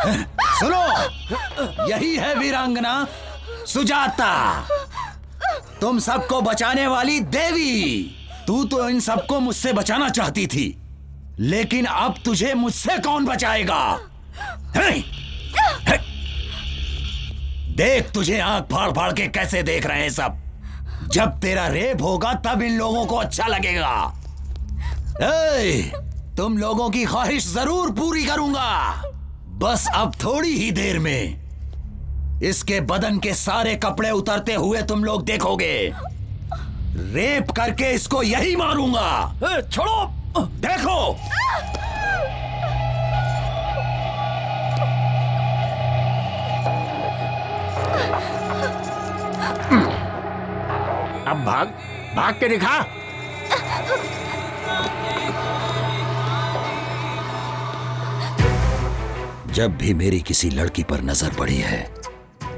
सुनो, यही है वीरांगना सुजाता, तुम सबको बचाने वाली देवी। तू तो इन सबको मुझसे बचाना चाहती थी, लेकिन अब तुझे मुझसे कौन बचाएगा? देख, तुझे आंख फाड़ फाड़ के कैसे देख रहे हैं सब। जब तेरा रेप होगा तब इन लोगों को अच्छा लगेगा। तुम लोगों की ख्वाहिश जरूर पूरी करूंगा। बस अब थोड़ी ही देर में इसके बदन के सारे कपड़े उतरते हुए तुम लोग देखोगे। रेप करके इसको यही मारूंगा। छोड़ो, देखो। अब भाग, भाग के दिखा। जब भी मेरी किसी लड़की पर नजर पड़ी है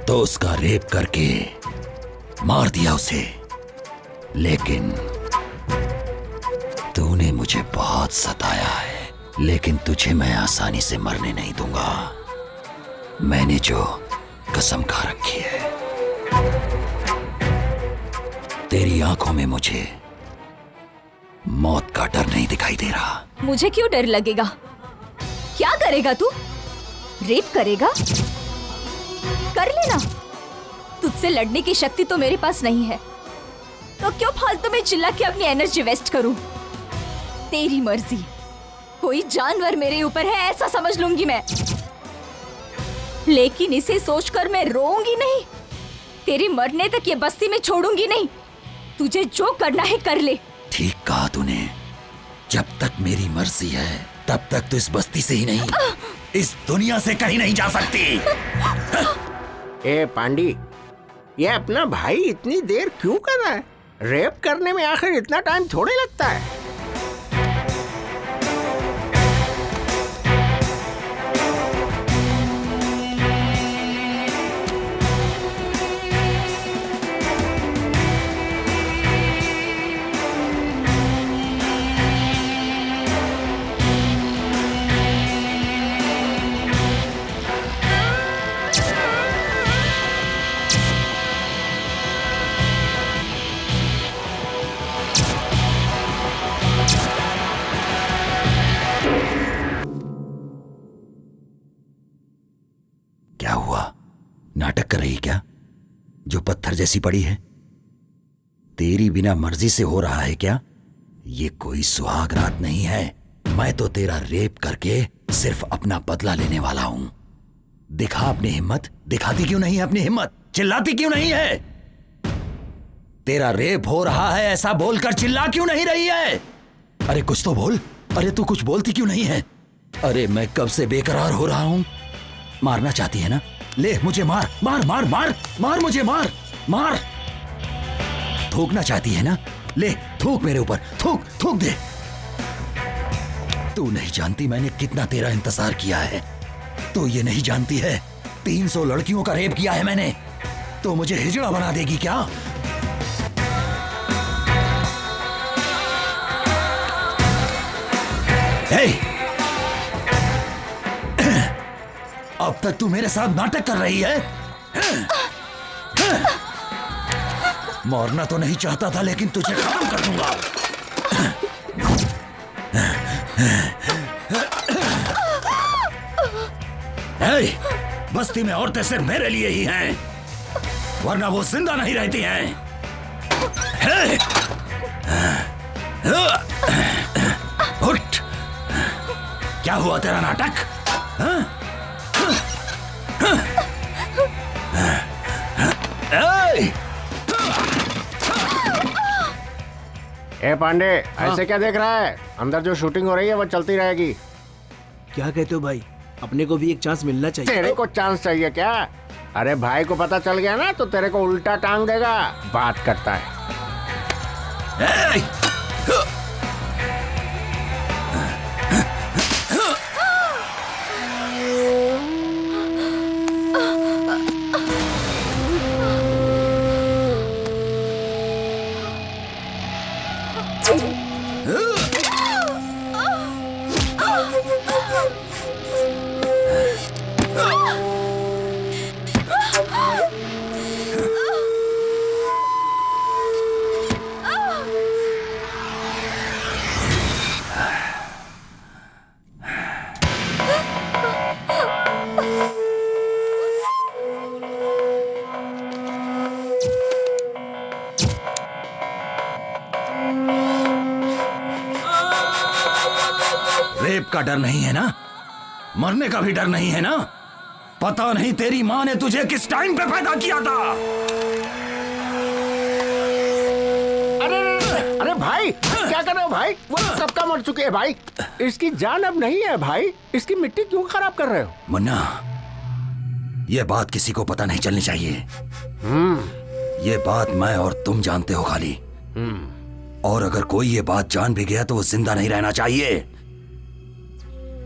तो उसका रेप करके मार दिया उसे, लेकिन तूने मुझे बहुत सताया है। लेकिन तुझे मैं आसानी से मरने नहीं दूंगा। मैंने जो कसम खा रखी है। तेरी आंखों में मुझे मौत का डर नहीं दिखाई दे रहा। मुझे क्यों डर लगेगा? क्या करेगा तू? रेप करेगा? कर लेना। तुझसे लड़ने की शक्ति तो मेरे पास नहीं है, तो क्यों फालतू में चिल्ला के अपनी एनर्जी वेस्ट करूं? तेरी मर्जी। कोई जानवर मेरे ऊपर है ऐसा समझ लूंगी मैं, लेकिन इसे सोचकर मैं रोऊंगी नहीं। तेरे मरने तक ये बस्ती में छोड़ूंगी नहीं। तुझे जो करना है कर ले। ठीक कहा तूने। जब तक मेरी मर्जी है तब तक तो इस बस्ती से ही नहीं, इस दुनिया से कहीं नहीं जा सकती। ए पांडी, ये अपना भाई इतनी देर क्यों कर रहा है? रेप करने में आखिर इतना टाइम थोड़े लगता है। क्या हुआ? नाटक कर रही क्या? जो पत्थर जैसी पड़ी है, तेरी बिना मर्जी से हो रहा है क्या? ये कोई सुहाग रात नहीं है। मैं तो तेरा रेप करके सिर्फ अपना बदला लेने वाला हूं। दिखा अपनी हिम्मत। दिखाती क्यों नहीं है अपनी हिम्मत? चिल्लाती क्यों नहीं है? तेरा रेप हो रहा है ऐसा बोलकर चिल्ला क्यों नहीं रही है? अरे कुछ तो बोल। अरे तू कुछ बोलती क्यों नहीं है? अरे मैं कब से बेकरार हो रहा हूं। मारना चाहती है ना? ले मुझे मार मार मार मार मार, मुझे मार मार। थूकना चाहती है ना? ले थूक मेरे ऊपर, थूक थूक दे। तू नहीं जानती मैंने कितना तेरा इंतजार किया है। तो ये नहीं जानती है 300 लड़कियों का रेप किया है मैंने। तो मुझे हिजड़ा बना देगी क्या? अब तक तू मेरे साथ नाटक कर रही है। मरना तो नहीं चाहता था, लेकिन तुझे खत्म कर दूंगा। बस्ती में औरतें सिर्फ मेरे लिए ही हैं, वरना वो जिंदा नहीं रहती हैं। उठ। क्या हुआ तेरा नाटक? ए पांडे, ऐसे क्या देख रहा है? अंदर जो शूटिंग हो रही है वो चलती रहेगी। क्या कहते हो भाई? अपने को भी एक चांस मिलना चाहिए। तेरे को चांस चाहिए क्या? अरे भाई को पता चल गया ना तो तेरे को उल्टा टांग देगा। बात करता है। का डर नहीं है ना? मरने का भी डर नहीं है ना? पता नहीं तेरी माँ ने तुझे किस टाइम पे पैदा किया था। अरे भाई क्या कर रहे हो भाई? वो सबका मर चुके हैं भाई। इसकी जान अब नहीं है भाई। इसकी मिट्टी क्यों खराब कर रहे हो? मुन्ना, ये बात किसी को पता नहीं चलनी चाहिए। ये बात मैं और तुम जानते हो खाली। और अगर कोई ये बात जान भी गया तो वो जिंदा नहीं रहना चाहिए।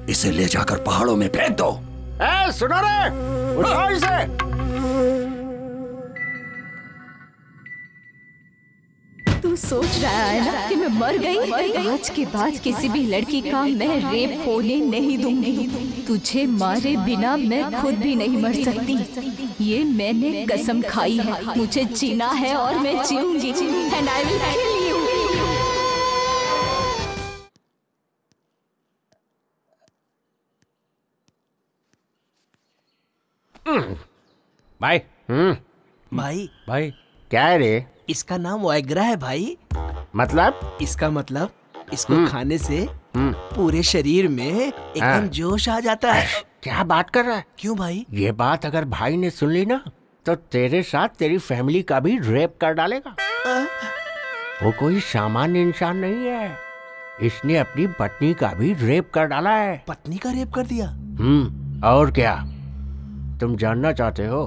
इसे ले जाकर पहाड़ों में फेंक दो। सुनो रे, उठाओ इसे। तू सोच रहा है ना कि मैं मर गई? आज के बाद किसी भी लड़की का मैं रेप होने नहीं दूंगी। तुझे मारे बिना मैं खुद भी नहीं मर सकती। ये मैंने कसम खाई है। मुझे जीना है और मैं जीऊंगी। And I will kill you. भाई भाई भाई क्या है रे? इसका नाम वाइग्रा है भाई। मतलब? इसका मतलब इसको खाने से पूरे शरीर में एकदम जोश आ जाता है। क्या बात कर रहा है? क्यों भाई? ये बात अगर भाई ने सुन ली ना तो तेरे साथ तेरी फैमिली का भी रेप कर डालेगा। वो कोई सामान्य इंसान नहीं है। इसने अपनी पत्नी का भी रेप कर डाला है। पत्नी का रेप कर दिया? और क्या तुम जानना चाहते हो?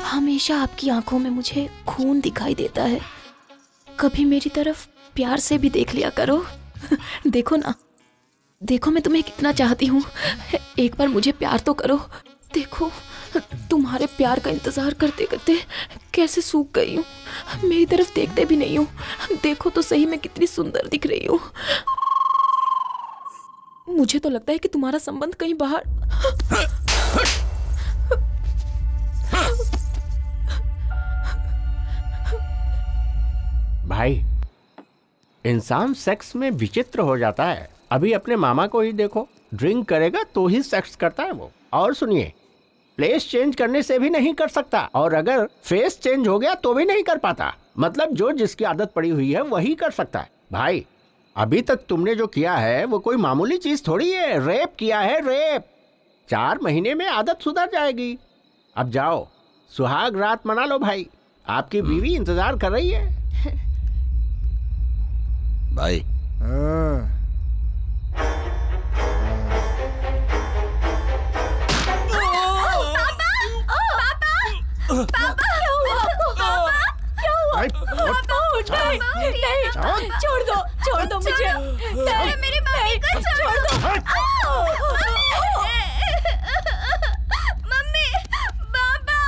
हमेशा आपकी आंखों में मुझे खून दिखाई देता है। कभी मेरी तरफ प्यार से भी देख लिया करो। देखो ना, देखो मैं तुम्हें कितना चाहती हूँ। एक बार मुझे प्यार तो करो। देखो तुम्हारे प्यार का इंतजार करते करते कैसे सूख गई हूँ। मेरी तरफ देखते भी नहीं हूँ। देखो तो सही मैं कितनी सुंदर दिख रही हूँ। मुझे तो लगता है कि तुम्हारा संबंध कहीं बाहर। भाई इंसान सेक्स में विचित्र हो जाता है। अभी अपने मामा को ही देखो, ड्रिंक करेगा तो ही सेक्स करता है वो। और सुनिए, प्लेस चेंज करने से भी नहीं कर सकता, और अगर फेस चेंज हो गया तो भी नहीं कर पाता। मतलब जो जिसकी आदत पड़ी हुई है वही कर सकता है। भाई अभी तक तुमने जो किया है वो कोई मामूली चीज थोड़ी है। रेप किया है, रेप। 4 महीने में आदत सुधर जाएगी। अब जाओ सुहाग रात मना लो भाई। आपकी बीवी इंतजार कर रही है। भाई छोड़ दो मुझे। मेरी मम्मी को छोड़ दो। मम्मी, पापा,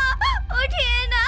उठिए ना।